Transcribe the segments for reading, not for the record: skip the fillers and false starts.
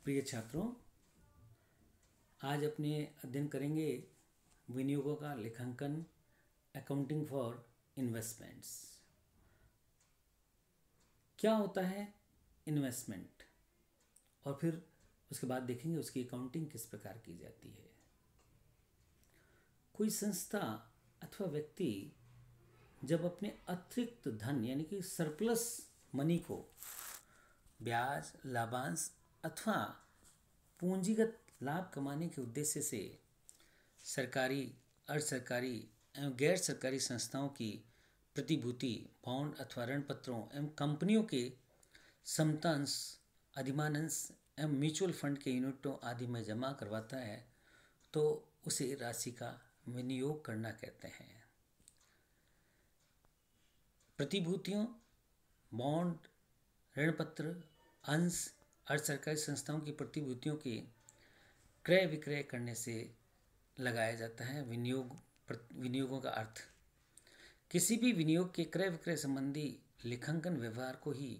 प्रिय छात्रों, आज अपने अध्ययन करेंगे विनियोगों का लेखांकन, अकाउंटिंग फॉर इन्वेस्टमेंट्स। क्या होता है इन्वेस्टमेंट, और फिर उसके बाद देखेंगे उसकी अकाउंटिंग किस प्रकार की जाती है। कोई संस्था अथवा व्यक्ति जब अपने अतिरिक्त धन यानी कि सरप्लस मनी को ब्याज, लाभांश अथवा पूंजीगत लाभ कमाने के उद्देश्य से सरकारी, अर्ध सरकारी एवं गैर सरकारी संस्थाओं की प्रतिभूति, बॉन्ड अथवा ऋण पत्रों एवं कंपनियों के समतांश, अधिमानंश एवं म्यूचुअल फंड के यूनिटों आदि में जमा करवाता है तो उसे राशि का विनियोग करना कहते हैं। प्रतिभूतियों, बॉन्ड, ऋण पत्र, अंश, अर्ध सरकारी संस्थाओं की प्रतिभूतियों के क्रय विक्रय करने से लगाया जाता है विनियोगों का अर्थ। किसी भी विनियोग के क्रय विक्रय संबंधी लेखांकन व्यवहार को ही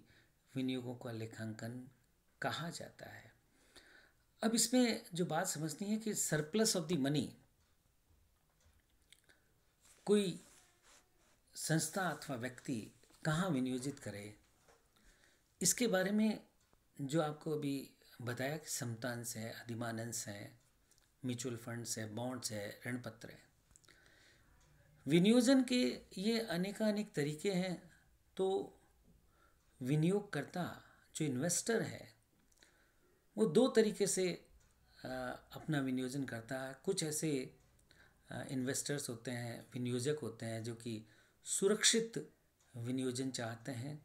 विनियोगों का लेखांकन कहा जाता है। अब इसमें जो बात समझनी है कि सरप्लस ऑफ द मनी कोई संस्था अथवा व्यक्ति कहाँ विनियोजित करे, इसके बारे में जो आपको अभी बताया कि समतांश है, अधिमानंश है, म्यूचुअल फंड्स है, बॉन्ड्स है, ऋण पत्र है। विनियोजन के ये अनेकानेक तरीके हैं। तो विनियोगकर्ता जो इन्वेस्टर है वो दो तरीके से अपना विनियोजन करता है। कुछ ऐसे इन्वेस्टर्स होते हैं, विनियोजक होते हैं जो कि सुरक्षित विनियोजन चाहते हैं।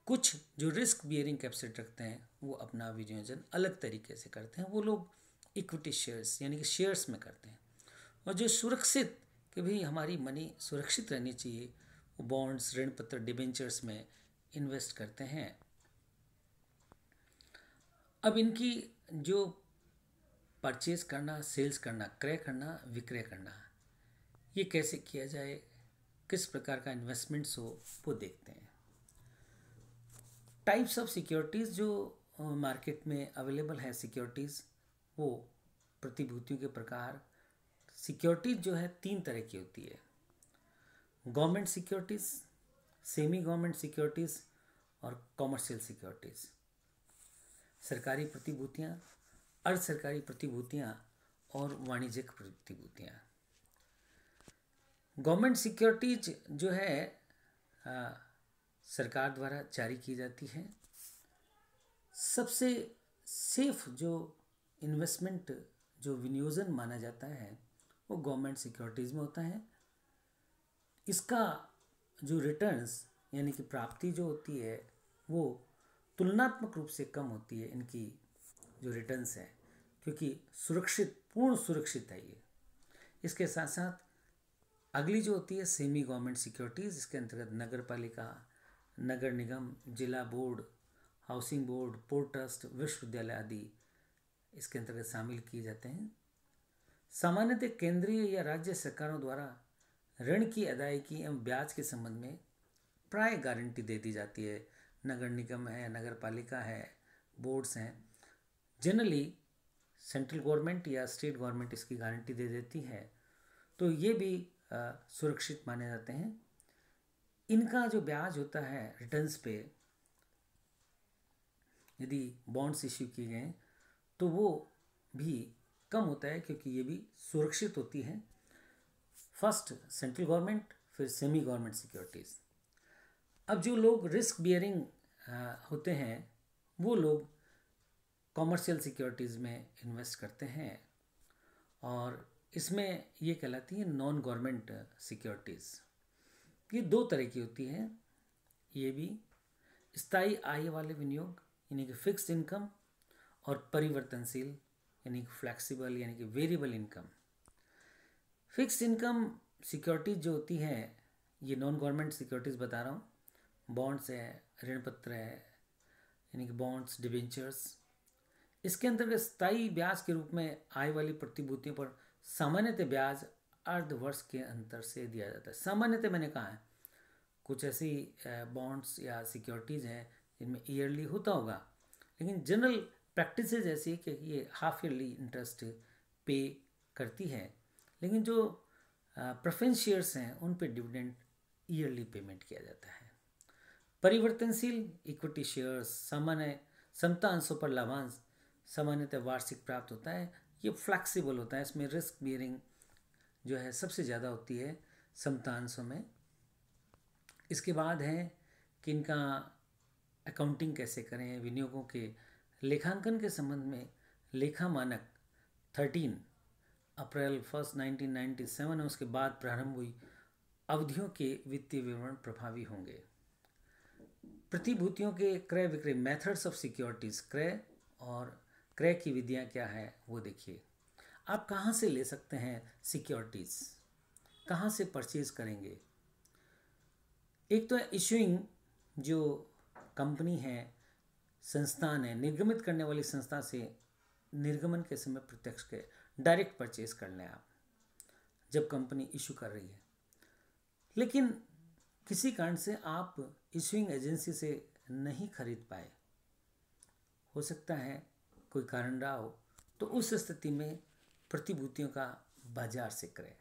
कुछ जो रिस्क बियरिंग कैपेसिटी रखते हैं वो अपना विनियोजन अलग तरीके से करते हैं। वो लोग इक्विटी शेयर्स यानी कि शेयर्स में करते हैं। और जो सुरक्षित कि भाई हमारी मनी सुरक्षित रहनी चाहिए, वो बॉन्ड्स, ऋण पत्र, डिबेंचर्स में इन्वेस्ट करते हैं। अब इनकी जो परचेज करना, सेल्स करना, क्रय करना, विक्रय करना, ये कैसे किया जाए, किस प्रकार का इन्वेस्टमेंट्स हो, वो देखते हैं। टाइप्स ऑफ सिक्योरिटीज़ जो मार्केट में अवेलेबल है सिक्योरिटीज़, वो प्रतिभूतियों के प्रकार। सिक्योरिटीज़ जो है तीन तरह की होती है: government securities, semi government securities और कॉमर्शियल सिक्योरिटीज़। सरकारी प्रतिभूतियाँ, अर्ध सरकारी प्रतिभूतियाँ और वाणिज्यिक प्रतिभूतियाँ। गवर्नमेंट सिक्योरिटीज जो है सरकार द्वारा जारी की जाती है। सबसे सेफ जो इन्वेस्टमेंट, जो विनियोजन माना जाता है वो गवर्नमेंट सिक्योरिटीज़ में होता है। इसका जो रिटर्न्स यानी कि प्राप्ति जो होती है वो तुलनात्मक रूप से कम होती है, इनकी जो रिटर्न्स है, क्योंकि सुरक्षित, पूर्ण सुरक्षित है ये। इसके साथ साथ अगली जो होती है सेमी गवर्नमेंट सिक्योरिटीज़, इसके अंतर्गत नगर पालिका, नगर निगम, जिला board, housing board, port trust, विश्वविद्यालय आदि इसके अंतर्गत शामिल किए जाते हैं। सामान्यतः केंद्रीय या राज्य सरकारों द्वारा ऋण की अदायगी एवं ब्याज के संबंध में प्राय गारंटी दे दी जाती है। नगर निगम है, नगर पालिका है, बोर्ड्स हैं, जनरली सेंट्रल गवर्नमेंट या स्टेट गवर्नमेंट इसकी गारंटी दे देती है। तो ये भी सुरक्षित माने जाते हैं। इनका जो ब्याज होता है रिटर्न्स पे, यदि बॉन्ड्स इश्यू किए गए तो वो भी कम होता है, क्योंकि ये भी सुरक्षित होती है। फर्स्ट सेंट्रल गवर्नमेंट, फिर सेमी गवर्नमेंट सिक्योरिटीज़। अब जो लोग रिस्क बियरिंग होते हैं वो लोग कॉमर्शियल सिक्योरिटीज़ में इन्वेस्ट करते हैं, और इसमें ये कहलाती है नॉन गवर्नमेंट सिक्योरिटीज़। ये दो तरह की होती हैं। ये भी स्थायी आय वाले विनियोग यानी कि फिक्स्ड इनकम, और परिवर्तनशील यानी कि फ्लेक्सिबल यानी कि variable income. Fixed income securities जो होती है ये नॉन गवर्नमेंट सिक्योरिटीज़ बता रहा हूँ। बॉन्ड्स है, ऋण पत्र है यानी कि बॉन्ड्स, डिबेंचर्स। इसके अंतर्गत स्थायी ब्याज के रूप में आय वाली प्रतिभूतियों पर सामान्यतः ब्याज अर्ध वर्ष के अंतर से दिया जाता है। सामान्यतः मैंने कहा है, कुछ ऐसी बॉन्ड्स या सिक्योरिटीज़ हैं जिनमें ईयरली होता होगा, लेकिन जनरल प्रैक्टिसेस ऐसी है कि ये हाफ ईयरली इंटरेस्ट पे करती है, लेकिन जो प्रेफरेंस शेयर्स हैं उन पे डिविडेंड ईयरली पेमेंट किया जाता है। परिवर्तनशील इक्विटी शेयर्स सामान्य समता अंशों पर लाभांश सामान्यतः वार्षिक प्राप्त होता है। ये फ्लैक्सिबल होता है, इसमें रिस्क बियरिंग जो है सबसे ज़्यादा होती है समता अंशों में। इसके बाद है कि इनका अकाउंटिंग कैसे करें। विनियोगों के लेखांकन के संबंध में लेखा मानक 13 अप्रैल 1 1997 है, उसके बाद प्रारंभ हुई अवधियों के वित्तीय विवरण प्रभावी होंगे। प्रतिभूतियों के क्रय विक्रय मेथड्स ऑफ सिक्योरिटीज, क्रय और क्रय की विधियां क्या है वो देखिए। आप कहाँ से ले सकते हैं सिक्योरिटीज, कहाँ से परचेज करेंगे। एक तो इशूइंग जो कंपनी है, संस्थान है, निर्गमित करने वाली संस्था से निर्गमन के समय प्रत्यक्ष के डायरेक्ट परचेज कर लें आप जब कंपनी इशू कर रही है। लेकिन किसी कारण से आप इशूइंग एजेंसी से नहीं खरीद पाए, हो सकता है कोई कारण रहा हो, तो उस स्थिति में प्रतिभूतियों का बाजार से क्रय।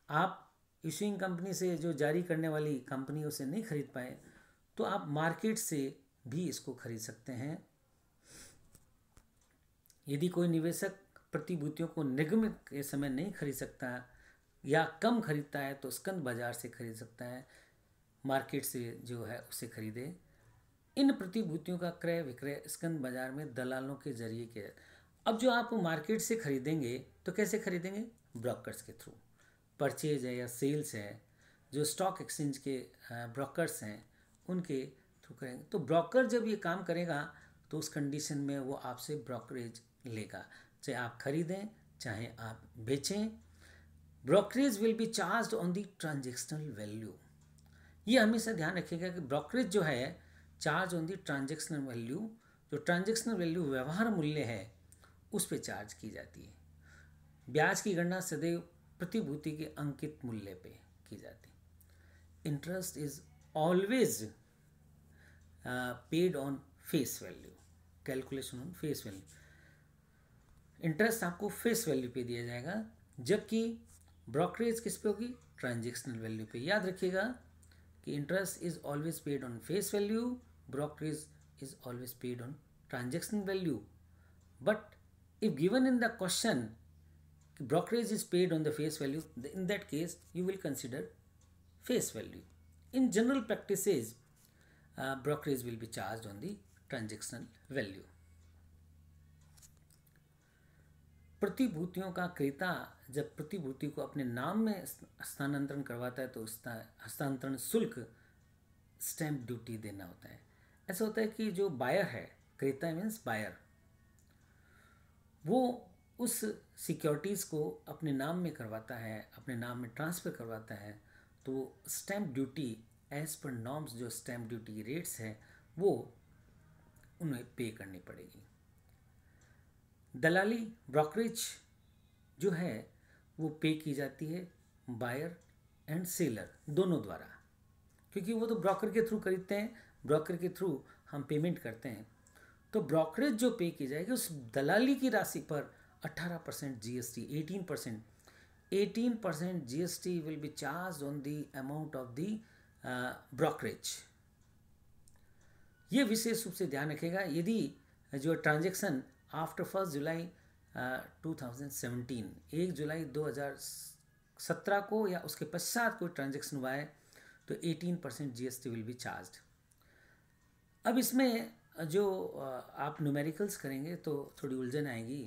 आप इशूइंग कंपनी से, जो जारी करने वाली कंपनियों से नहीं खरीद पाए, तो आप मार्केट से भी इसको खरीद सकते हैं। यदि कोई निवेशक प्रतिभूतियों को निगमित के समय नहीं खरीद सकता या कम खरीदता है तो स्कंद बाजार से खरीद सकता है, मार्केट से जो है उसे खरीदे। इन प्रतिभूतियों का क्रय विक्रय स्कंद बाजार में दलालों के जरिए किया। अब जो आप मार्केट से खरीदेंगे तो कैसे खरीदेंगे? ब्रोकर्स के थ्रू। परचेज है या सेल्स है, जो स्टॉक एक्सचेंज के ब्रोकर्स हैं उनके थ्रू करेंगे। तो ब्रोकर जब ये काम करेगा तो उस कंडीशन में वो आपसे ब्रोकरेज लेगा, चाहे आप खरीदें चाहे आप बेचें। Brokerage will be charge on the transactional value. ये हमेशा ध्यान रखिएगा कि ब्रोकरेज जो है charge on the transactional value, जो ट्रांजेक्शनल वैल्यू व्यवहार मूल्य है उस पर चार्ज की जाती है। ब्याज की गणना सदैव प्रतिभूति के अंकित मूल्य पे की जाती है। Interest is always paid on face value, calculation on face value. Interest आपको फेस वैल्यू पे दिया जाएगा, जबकि ब्रोकरेज किस पे होगी? ट्रांजेक्शनल वैल्यू पे। याद रखिएगा कि interest is always paid on face value, brokerage is always paid on transactional value. But if given in the question brokerage is paid on the face value, in that case you will consider face value. In general practices brokerage will be charged on the transactional value. प्रतिभूतियों का क्रेता जब प्रतिभूति को अपने नाम में हस्तांतरण करवाता है तो उसका हस्तांतरण शुल्क स्टैंप ड्यूटी देना होता है। ऐसा होता है कि जो बायर है, क्रेता मीन्स बायर, वो उस सिक्योरिटीज़ को अपने नाम में करवाता है, अपने नाम में ट्रांसफ़र करवाता है, तो stamp duty as per norms, जो स्टैंप ड्यूटी रेट्स हैं वो उन्हें पे करनी पड़ेगी। दलाली ब्रोकरेज जो है वो पे की जाती है बायर एंड सेलर दोनों द्वारा, क्योंकि वो तो ब्रोकर के थ्रू खरीदते हैं, ब्रोकर के थ्रू हम पेमेंट करते हैं। तो ब्रोकरेज जो पे की जाएगी उस दलाली की राशि पर 18% GST, 18% GST will be charge on the amount of the brokerage. ये विशेष रूप से ध्यान रखेगा यदि जो ट्रांजेक्शन आफ्टर 1 जुलाई 2017, 1 जुलाई 2017 को या उसके पश्चात कोई ट्रांजेक्शन हुआ है तो 18% GST विल बी चार्ज। अब इसमें जो आप न्यूमेरिकल्स करेंगे तो थोड़ी उलझन आएगी।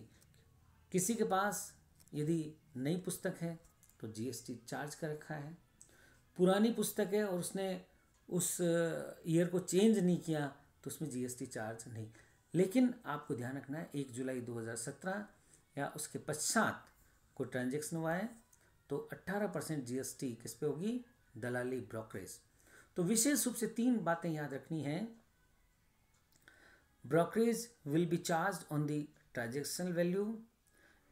किसी के पास यदि नई पुस्तक है तो GST चार्ज कर रखा है, पुरानी पुस्तक है और उसने उस ईयर को चेंज नहीं किया तो उसमें GST चार्ज नहीं। लेकिन आपको ध्यान रखना है 1 जुलाई 2017 या उसके पश्चात कोई ट्रांजेक्शन हुआ है तो 18% GST किस पे होगी? दलाली ब्रोकरेज। तो विशेष रूप से 3 बातें याद रखनी है। Brokerage will be charged on the transactional value,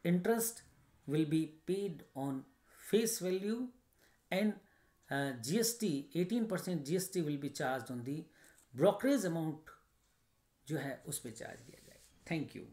interest will be paid on face value, and GST 18% GST will be charged on the brokerage amount जो है उस पर चार्ज किया जाएगा। Thank you.